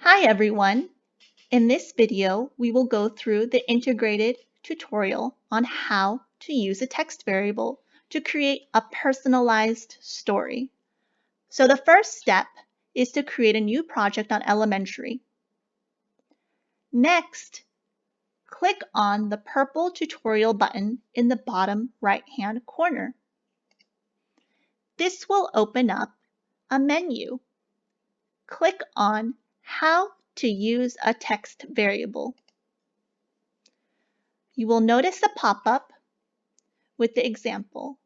Hi everyone! In this video, we will go through the integrated tutorial on how to use a text variable to create a personalized story. So the first step is to create a new project on Elementary. Next, click on the purple tutorial button in the bottom right-hand corner. This will open up a menu. Click on How to use a text variable. You will notice a pop-up with the example.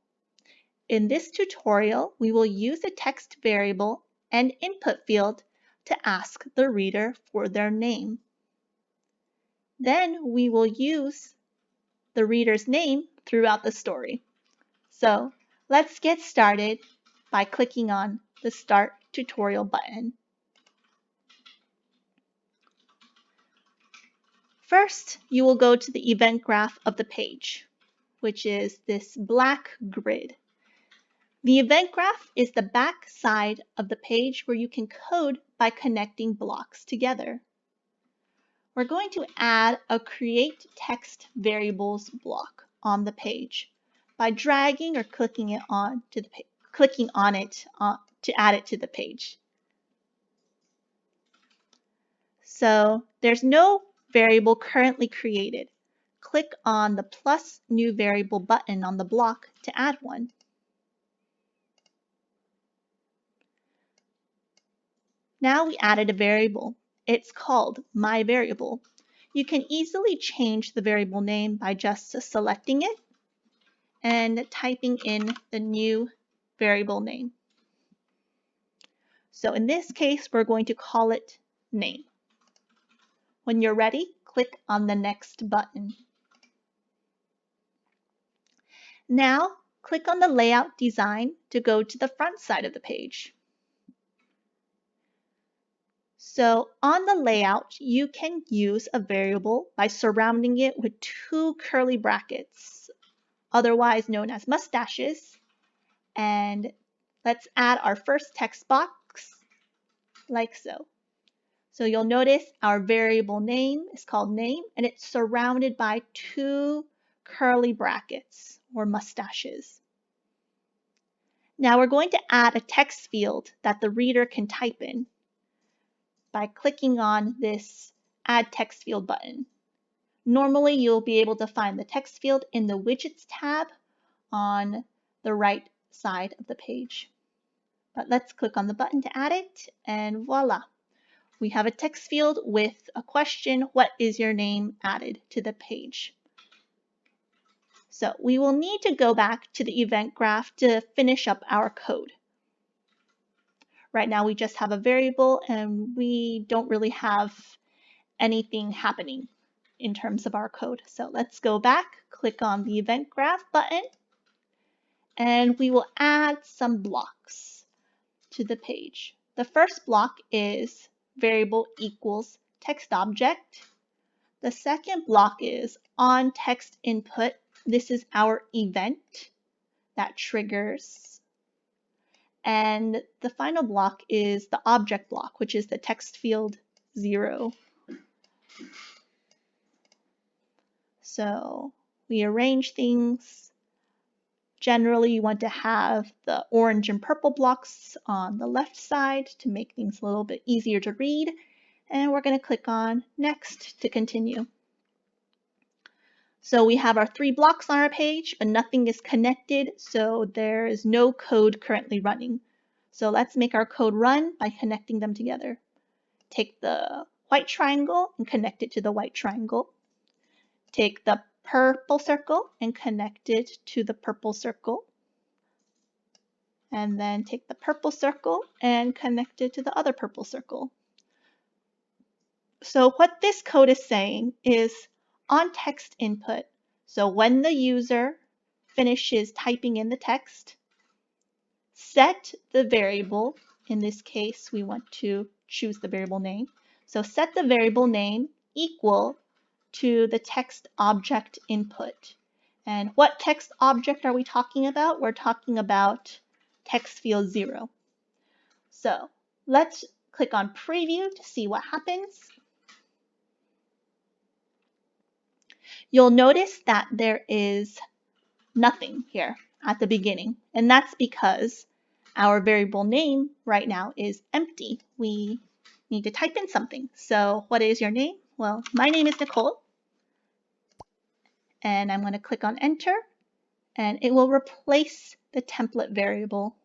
In this tutorial, we will use a text variable and input field to ask the reader for their name. Then we will use the reader's name throughout the story. So let's get started by clicking on the Start Tutorial button. First, you will go to the event graph of the page, which is this black grid. The event graph is the back side of the page where you can code by connecting blocks together. We're going to add a Create Text Variables block on the page by dragging or clicking on it to add it to the page. So there's no variable currently created. Click on the plus new variable button on the block to add one. Now we added a variable. It's called myVariable. You can easily change the variable name by just selecting it and typing in the new variable name. So in this case, we're going to call it name. When you're ready, click on the next button. Now, click on the layout design to go to the front side of the page. So on the layout, you can use a variable by surrounding it with two curly brackets, otherwise known as mustaches. And let's add our first text box like so. So you'll notice our variable name is called name, and it's surrounded by two curly brackets or mustaches. Now we're going to add a text field that the reader can type in by clicking on this Add Text Field button. Normally, you'll be able to find the text field in the Widgets tab on the right side of the page. But let's click on the button to add it, and voila! We have a text field with a question, what is your name, added to the page. So we will need to go back to the event graph to finish up our code. Right now we just have a variable and we don't really have anything happening in terms of our code. So let's go back, click on the event graph button, and we will add some blocks to the page. The first block is variable equals text object. The second block is on text input. This is our event that triggers. And the final block is the object block, which is the text field 0. So we arrange things. Generally, you want to have the orange and purple blocks on the left side to make things a little bit easier to read. And we're going to click on Next to continue. So we have our 3 blocks on our page, but nothing is connected, so there is no code currently running. So let's make our code run by connecting them together. Take the white triangle and connect it to the white triangle. Take the purple circle and connect it to the purple circle. And then take the purple circle and connect it to the other purple circle. So what this code is saying is on text input. So when the user finishes typing in the text, set the variable. In this case, we want to choose the variable name. So set the variable name equal to the text object input. And what text object are we talking about? We're talking about text field 0. So let's click on preview to see what happens. You'll notice that there is nothing here at the beginning, and that's because our variable name right now is empty. We need to type in something. So what is your name? Well, my name is Nicole, and I'm going to click on enter, and it will replace the template variable.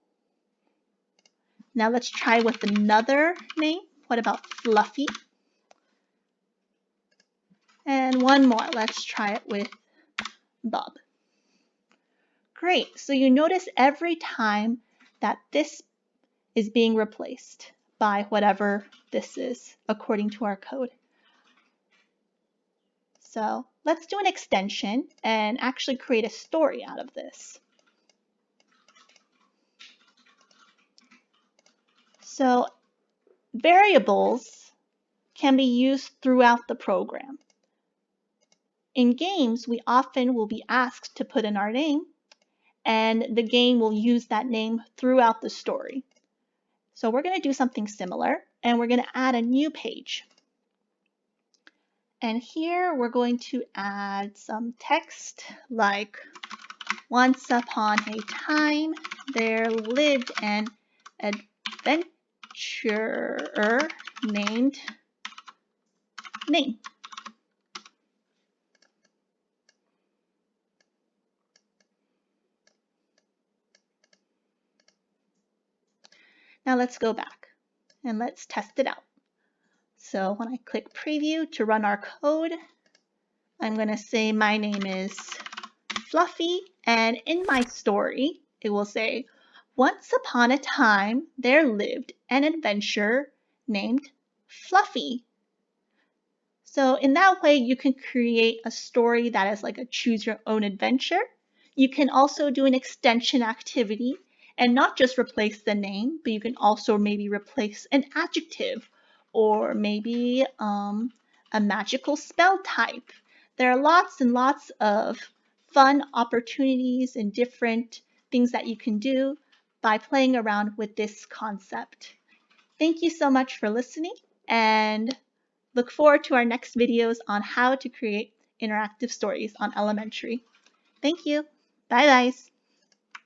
Now let's try with another name. What about Fluffy? And one more. Let's try it with Bob. Great. So you notice every time that this is being replaced by whatever this is according to our code. So let's do an extension and actually create a story out of this. So variables can be used throughout the program. In games, we often will be asked to put in our name, and the game will use that name throughout the story. So we're going to do something similar, and we're going to add a new page. And here we're going to add some text like, once upon a time, there lived an adventurer named Name. Now let's go back and let's test it out. So when I click preview to run our code, I'm going to say my name is Fluffy, and in my story, it will say, once upon a time, there lived an adventurer named Fluffy. So in that way, you can create a story that is like a choose your own adventure. You can also do an extension activity and not just replace the name, but you can also maybe replace an adjective or maybe a magical spell type. There are lots and lots of fun opportunities and different things that you can do by playing around with this concept. Thank you so much for listening, and look forward to our next videos on how to create interactive stories on elementary. Thank you. Bye guys.